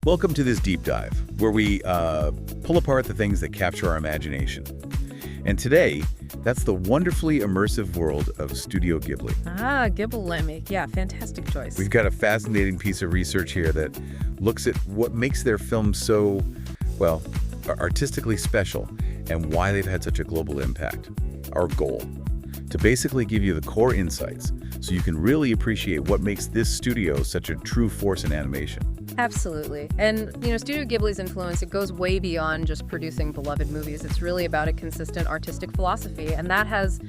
Welcome to this deep dive, where we pull apart the things that capture our imagination. And today, that's the wonderfully immersive world of Studio Ghibli. Ghibli. Yeah, fantastic choice. We've got a fascinating piece of research here that looks at what makes their films so, well, artistically special and why they've had such a global impact. Our goal, to basically give you the core insights so you can really appreciate what makes this studio such a true force in animation. Absolutely. And, Studio Ghibli's influence, it goes way beyond just producing beloved movies. It's really about a consistent artistic philosophy, and that has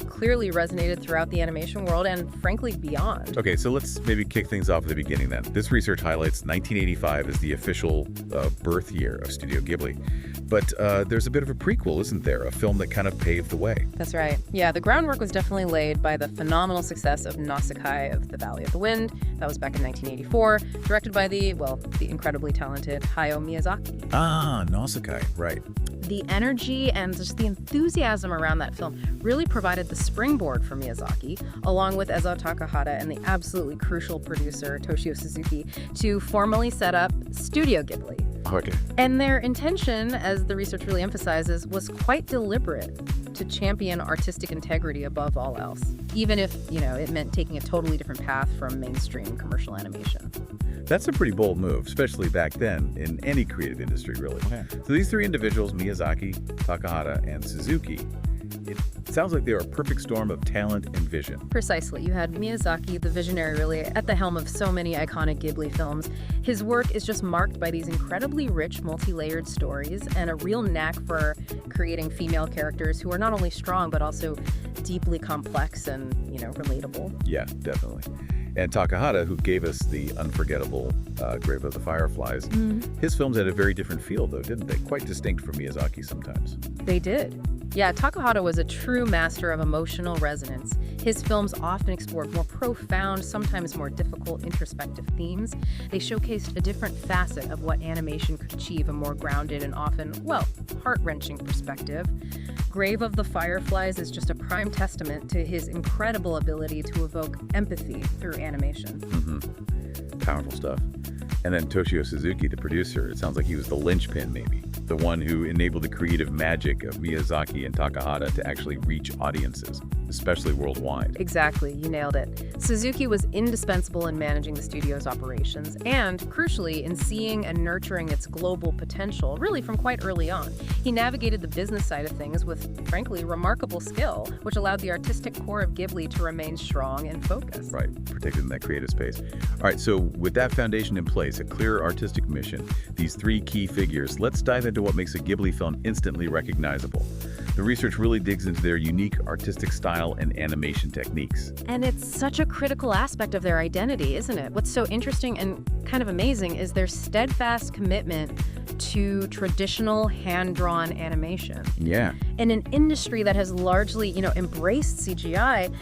clearly resonated throughout the animation world and, frankly, beyond. Okay, so let's maybe kick things off at the beginning then. This research highlights 1985 as the official birth year of Studio Ghibli. But there's a bit of a prequel, isn't there? A film that kind of paved the way. That's right. Yeah, the groundwork was definitely laid by the phenomenal success of Nausicaa of the Valley of the Wind. That was back in 1984, directed by the incredibly talented Hayao Miyazaki. Nausicaa, right. The energy and just the enthusiasm around that film really provided the springboard for Miyazaki, along with Isao Takahata and the absolutely crucial producer Toshio Suzuki, to formally set up Studio Ghibli. Okay. And their intention, as the research really emphasizes, was quite deliberate: to champion artistic integrity above all else, even if, it meant taking a totally different path from mainstream commercial animation. That's a pretty bold move, especially back then in any creative industry, really. Okay. So these three individuals, Miyazaki, Takahata, and Suzuki, it sounds like they're a perfect storm of talent and vision. Precisely. You had Miyazaki, the visionary, really at the helm of so many iconic Ghibli films. His work is just marked by these incredibly rich, multi-layered stories and a real knack for creating female characters who are not only strong, but also deeply complex and, relatable. Yeah, definitely. And Takahata, who gave us the unforgettable Grave of the Fireflies, his films had a very different feel, though, didn't they? Quite distinct from Miyazaki sometimes. They did. Yeah, Takahata was a true master of emotional resonance. His films often explored more profound, sometimes more difficult, introspective themes. They showcased a different facet of what animation could achieve, a more grounded and often, heart-wrenching perspective. Grave of the Fireflies is just a prime testament to his incredible ability to evoke empathy through animation. Powerful stuff. And then Toshio Suzuki, the producer, it sounds like he was the linchpin, maybe. The one who enabled the creative magic of Miyazaki and Takahata to actually reach audiences, especially worldwide. Exactly, you nailed it. Suzuki was indispensable in managing the studio's operations and, crucially, in seeing and nurturing its global potential, really from quite early on. He navigated the business side of things with, frankly, remarkable skill, which allowed the artistic core of Ghibli to remain strong and focused. Right, protected in that creative space. All right, so with that foundation in place, a clear artistic mission, these three key figures, let's dive into what makes a Ghibli film instantly recognizable. The research really digs into their unique artistic style and animation techniques. And it's such a critical aspect of their identity, isn't it? What's so interesting and kind of amazing is their steadfast commitment to traditional hand-drawn animation. Yeah. In an industry that has largely, embraced CGI,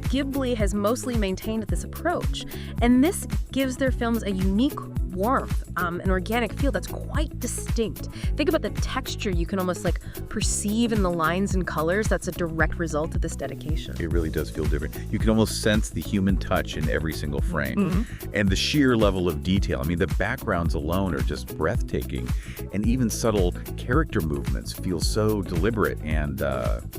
Ghibli has mostly maintained this approach. And this gives their films a unique warmth, an organic feel that's quite distinct. Think about the texture you can almost perceive in the lines and colors. That's a direct result of this dedication. It really does feel different. You can almost sense the human touch in every single frame. And the sheer level of detail. I mean, the backgrounds alone are just breathtaking. And even subtle character movements feel so deliberate and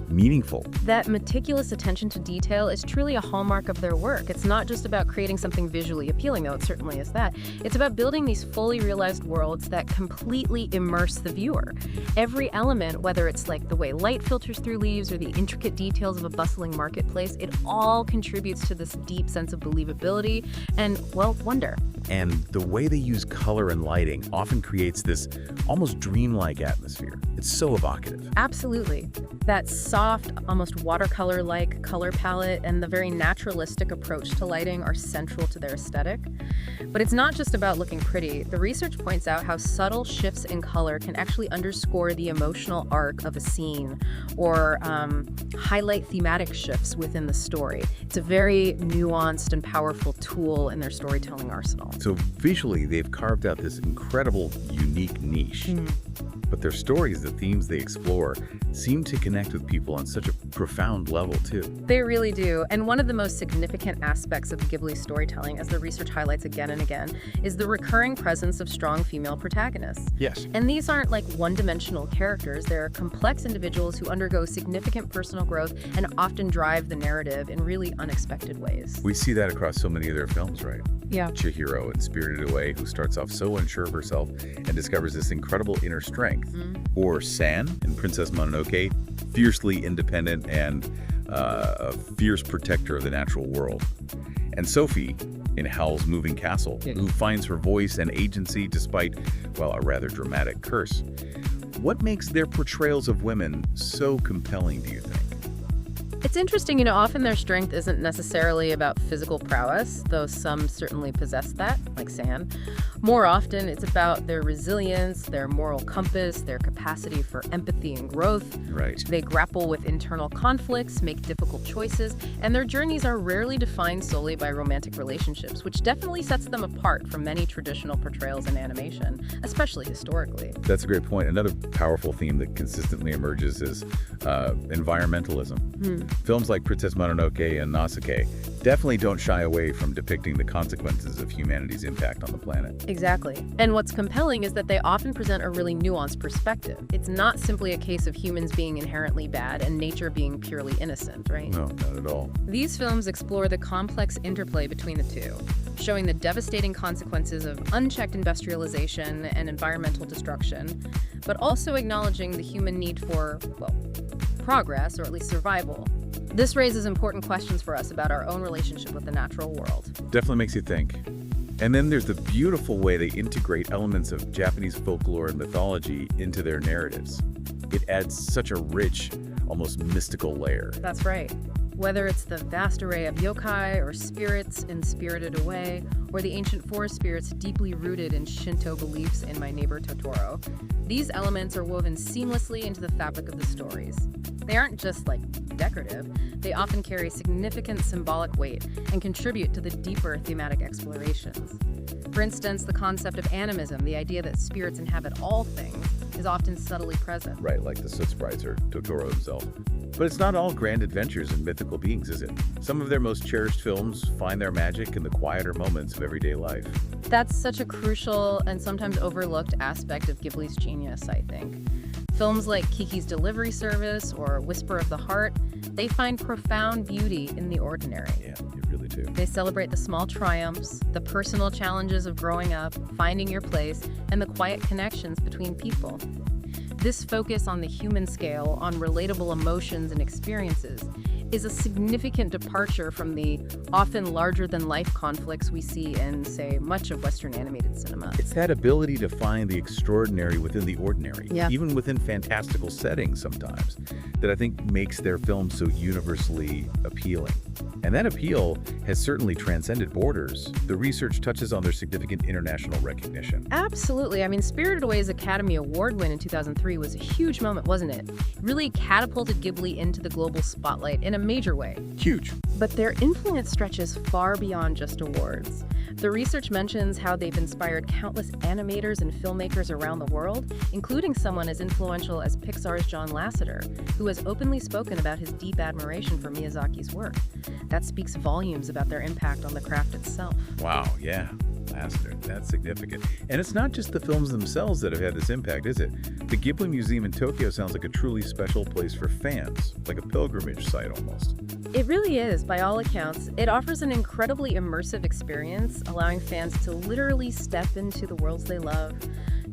meaningful. That meticulous attention to detail is truly a hallmark of their work. It's not just about creating something visually appealing, though it certainly is that. It's about building these fully realized worlds that completely immerse the viewer. Every element, whether it's the way light filters through leaves or the intricate details of a bustling marketplace, it all contributes to this deep sense of believability and, wonder. And the way they use color and lighting often creates this almost dreamlike atmosphere. It's so evocative. Absolutely. That soft, almost watercolor-like color palette and the very naturalistic approach to lighting are central to their aesthetic. But it's not just about looking pretty. The research points out how subtle shifts in color can actually underscore the emotional arc of a scene or highlight thematic shifts within the story. It's a very nuanced and powerful tool in their storytelling arsenal. So visually, they've carved out this incredible, unique niche. But their stories, the themes they explore, seem to connect with people on such a profound level, too. They really do. And one of the most significant aspects of Ghibli storytelling, as the research highlights again and again, is the recurring presence of strong female protagonists. Yes. And these aren't like one-dimensional characters. They're complex individuals who undergo significant personal growth and often drive the narrative in really unexpected ways. We see that across so many of their films, right? Yeah. Chihiro in Spirited Away, who starts off so unsure of herself and discovers this incredible inner strength. Or San in Princess Mononoke, fiercely independent and a fierce protector of the natural world. And Sophie in Howl's Moving Castle, who finds her voice and agency despite, well, a rather dramatic curse. What makes their portrayals of women so compelling, do you think? It's interesting, often their strength isn't necessarily about physical prowess, though some certainly possess that, like San. More often, it's about their resilience, their moral compass, their capacity for empathy and growth. Right. They grapple with internal conflicts, make difficult choices, and their journeys are rarely defined solely by romantic relationships, which definitely sets them apart from many traditional portrayals in animation, especially historically. That's a great point. Another powerful theme that consistently emerges is environmentalism. Films like Princess Mononoke and Nausicaa definitely don't shy away from depicting the consequences of humanity's impact on the planet. Exactly. And what's compelling is that they often present a really nuanced perspective. It's not simply a case of humans being inherently bad and nature being purely innocent, right? No, not at all. These films explore the complex interplay between the two, showing the devastating consequences of unchecked industrialization and environmental destruction, but also acknowledging the human need for, well, progress, or at least survival. This raises important questions for us about our own relationship with the natural world. Definitely makes you think. And then there's the beautiful way they integrate elements of Japanese folklore and mythology into their narratives. It adds such a rich, almost mystical layer. That's right. Whether it's the vast array of yokai or spirits in Spirited Away, or the ancient forest spirits deeply rooted in Shinto beliefs in My Neighbor Totoro, these elements are woven seamlessly into the fabric of the stories. They aren't just, decorative. They often carry significant symbolic weight and contribute to the deeper thematic explorations. For instance, the concept of animism, the idea that spirits inhabit all things, is often subtly present. Right, like the Soot Sprites or Totoro himself. But it's not all grand adventures and mythical beings, is it? Some of their most cherished films find their magic in the quieter moments of everyday life. That's such a crucial and sometimes overlooked aspect of Ghibli's genius, I think. Films like Kiki's Delivery Service or Whisper of the Heart, they find profound beauty in the ordinary. Yeah, you really do. They celebrate the small triumphs, the personal challenges of growing up, finding your place, and the quiet connections between people. This focus on the human scale, on relatable emotions and experiences, is a significant departure from the often larger-than-life conflicts we see in, say, much of Western animated cinema. It's that ability to find the extraordinary within the ordinary, even within fantastical settings sometimes, that I think makes their films so universally appealing. And that appeal has certainly transcended borders. The research touches on their significant international recognition. Absolutely. I mean, Spirited Away's Academy Award win in 2003 was a huge moment, wasn't it? It really catapulted Ghibli into the global spotlight in a major way. Huge. But their influence stretches far beyond just awards. The research mentions how they've inspired countless animators and filmmakers around the world, including someone as influential as Pixar's John Lasseter, who has openly spoken about his deep admiration for Miyazaki's work. That speaks volumes about their impact on the craft itself. Wow, yeah. Lasseter, that's significant. And it's not just the films themselves that have had this impact, is it? The Ghibli Museum in Tokyo sounds like a truly special place for fans, like a pilgrimage site almost. It really is, by all accounts. It offers an incredibly immersive experience, allowing fans to literally step into the worlds they love,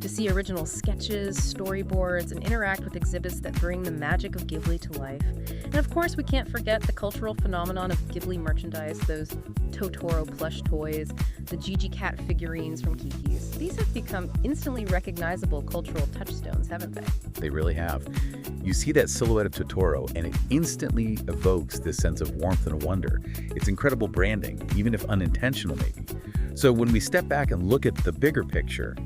to see original sketches, storyboards, and interact with exhibits that bring the magic of Ghibli to life. And of course, we can't forget the cultural phenomenon of Ghibli merchandise, those Totoro plush toys, the Gigi cat figurines from Kiki's. These have become instantly recognizable cultural touchstones, haven't they? They really have. You see that silhouette of Totoro, and it instantly evokes this sense of warmth and wonder. It's incredible branding, even if unintentional maybe. So when we step back and look at the bigger picture,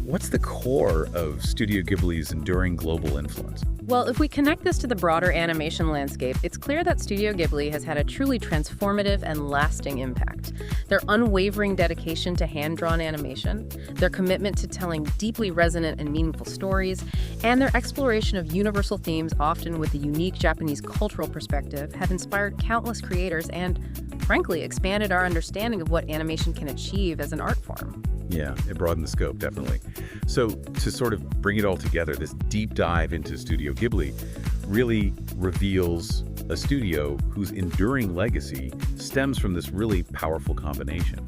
what's the core of Studio Ghibli's enduring global influence? Well, if we connect this to the broader animation landscape, it's clear that Studio Ghibli has had a truly transformative and lasting impact. Their unwavering dedication to hand-drawn animation, their commitment to telling deeply resonant and meaningful stories, and their exploration of universal themes, often with a unique Japanese cultural perspective, have inspired countless creators and, frankly, expanded our understanding of what animation can achieve as an art form. Yeah, it broadened the scope, definitely. So to sort of bring it all together, this deep dive into Studio Ghibli really reveals a studio whose enduring legacy stems from this really powerful combination.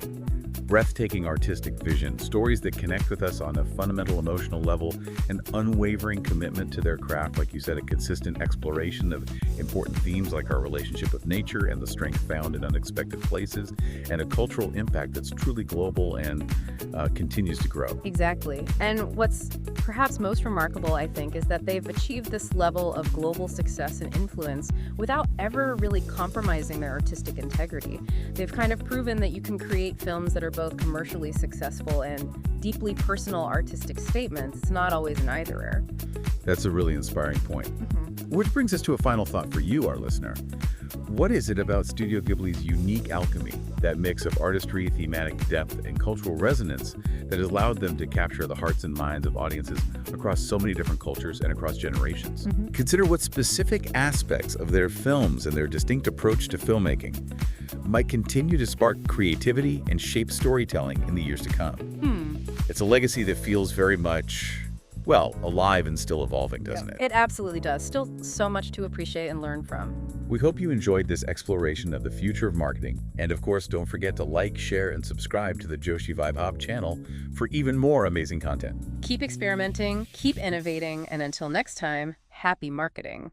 Breathtaking artistic vision, stories that connect with us on a fundamental emotional level, an unwavering commitment to their craft, like you said, a consistent exploration of important themes like our relationship with nature and the strength found in unexpected places, and a cultural impact that's truly global and continues to grow. Exactly. And what's perhaps most remarkable, I think, is that they've achieved this level of global success and influence without ever really compromising their artistic integrity. They've kind of proven that you can create films that are both commercially successful and deeply personal artistic statements. It's not always an either-or. That's a really inspiring point. Which brings us to a final thought for you, our listener. What is it about Studio Ghibli's unique alchemy, that mix of artistry, thematic depth, and cultural resonance that has allowed them to capture the hearts and minds of audiences across so many different cultures and across generations? Consider what specific aspects of their films and their distinct approach to filmmaking might continue to spark creativity and shape storytelling in the years to come. It's a legacy that feels very much, well, alive and still evolving, doesn't it? It absolutely does. Still so much to appreciate and learn from. We hope you enjoyed this exploration of the future of marketing. And of course, don't forget to like, share, and subscribe to the Joshi Vibe Hop channel for even more amazing content. Keep experimenting, keep innovating, and until next time, happy marketing.